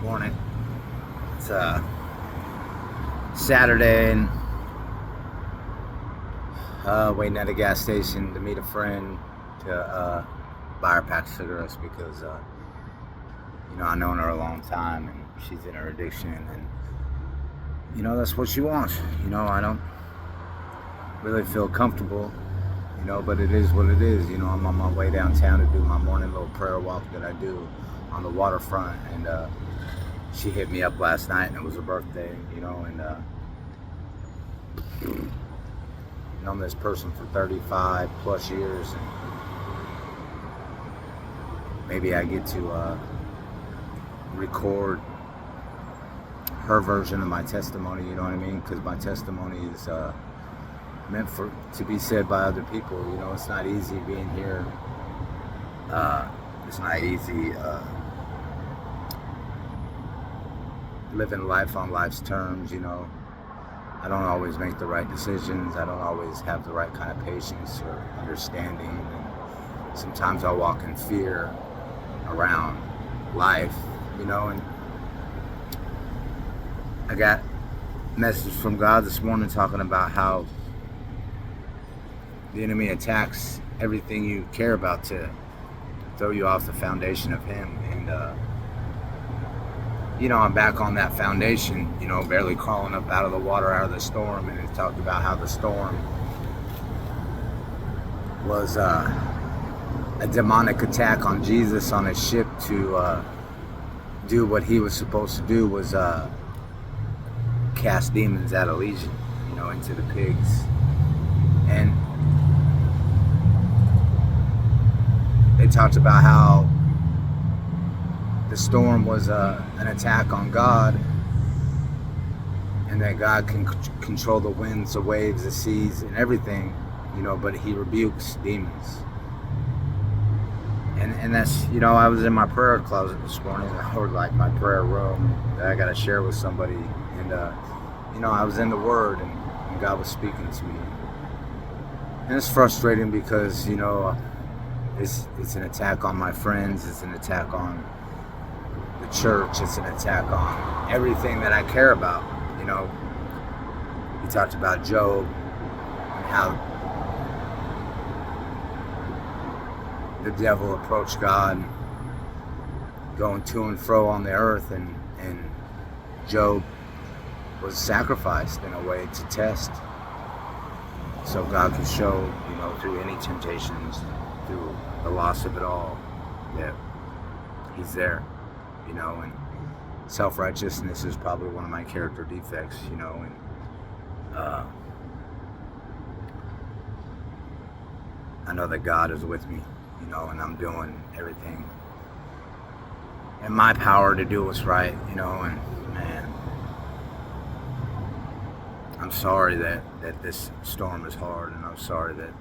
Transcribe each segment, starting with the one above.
Morning. It's Saturday and waiting at a gas station to meet a friend to buy her pack of cigarettes because I've known her a long time and she's in her addiction and that's what she wants. I don't really feel comfortable, but it is what it is. I'm on my way downtown to do my morning little prayer walk that I do on the waterfront, and she hit me up last night and it was her birthday, and known this person for 35 plus years, and maybe I get to record her version of my testimony, you know what I mean? Because my testimony is meant to be said by other people. It's not easy being here. It's not easy living life on life's terms. I don't always make the right decisions. I don't always have the right kind of patience or understanding. And sometimes I walk in fear around life, and I got a message from God this morning talking about how the enemy attacks everything you care about to throw you off the foundation of Him. And I'm back on that foundation, barely crawling up out of the water, out of the storm. And it talked about how the storm was a demonic attack on Jesus on his ship to do what he was supposed to do, was cast demons out of Legion, into the pigs. And they talked about how the storm was an attack on God, and that God can control the winds, the waves, the seas, and everything, but He rebukes demons. And that's, I was in my prayer closet this morning, or like my prayer room that I got to share with somebody, and I was in the Word, and God was speaking to me. And it's frustrating because, it's an attack on my friends, it's an attack on the church, it's an attack on everything that I care about. He talked about Job and how the devil approached God, going to and fro on the earth, and Job was sacrificed in a way to test, so God could show, through any temptations, through the loss of it all, that He's there, and self-righteousness is probably one of my character defects, and I know that God is with me, and I'm doing everything in my power to do what's right, and man, I'm sorry that this storm is hard, and I'm sorry that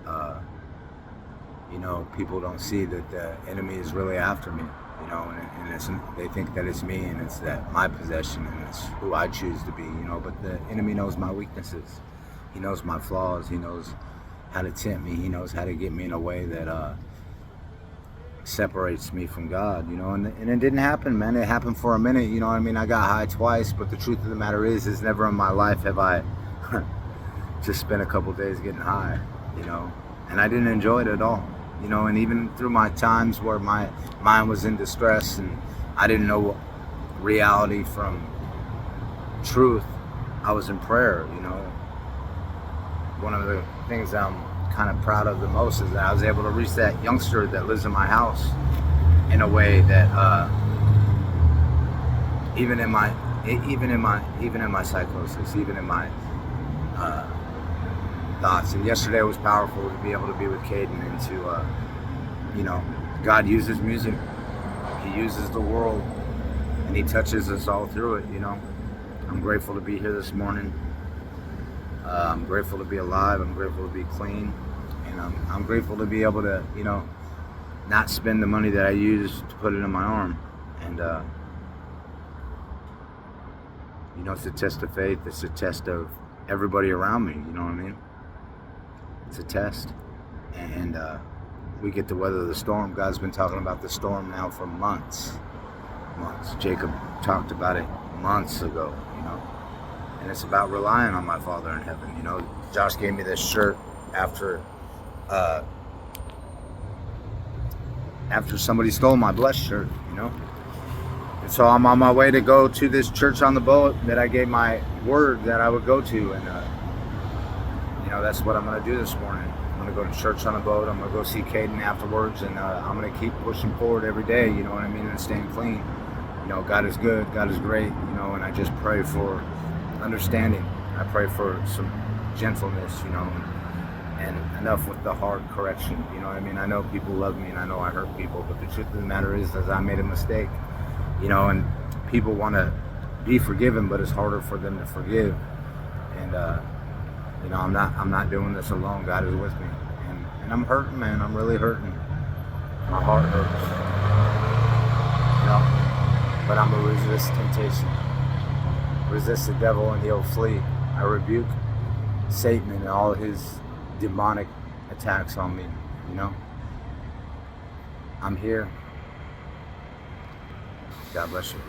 people don't see that the enemy is really after me, and they think that it's me and it's that my possession and it's who I choose to be, but the enemy knows my weaknesses. He knows my flaws. He knows how to tempt me. He knows how to get me in a way that separates me from God, and it didn't happen, man. It happened for a minute, I got high twice, but the truth of the matter is never in my life have I just spent a couple days getting high, and I didn't enjoy it at all, and even through my times where my mind was in distress and I didn't know reality from truth, I was in prayer. One of the things I'm kind of proud of the most is that I was able to reach that youngster that lives in my house in a way that even in my psychosis, even in my thoughts. And yesterday was powerful to be able to be with Caden and to God uses music, He uses the world, and He touches us all through it. I'm grateful to be here this morning. I'm grateful to be alive. I'm grateful to be clean, and I'm grateful to be able to not spend the money that I used to put it in my arm. And it's a test of faith. It's a test of everybody around me. You know what I mean? It's a test, and we get to weather the storm. God's been talking about the storm now for months, months. Jacob talked about it months ago, and it's about relying on my Father in heaven. Josh gave me this shirt after somebody stole my blessed shirt, and so I'm on my way to go to this church on the boat that I gave my word that I would go to, and that's what I'm going to do this morning. I'm going to go to church on the boat. I'm going to go see Caden afterwards, and I'm going to keep pushing forward every day, and staying clean. God is good, God is great, and I just pray for understanding. I pray for some gentleness, and enough with the hard correction, I know people love me, and I know I hurt people, but the truth of the matter is I made a mistake, and people want to be forgiven, but it's harder for them to forgive, and I'm not doing this alone. God is with me, and I'm hurting, man. I'm really hurting. My heart hurts, but I'm gonna resist temptation, resist the devil, and he'll flee. I rebuke Satan and all his demonic attacks on me. I'm here. God bless you.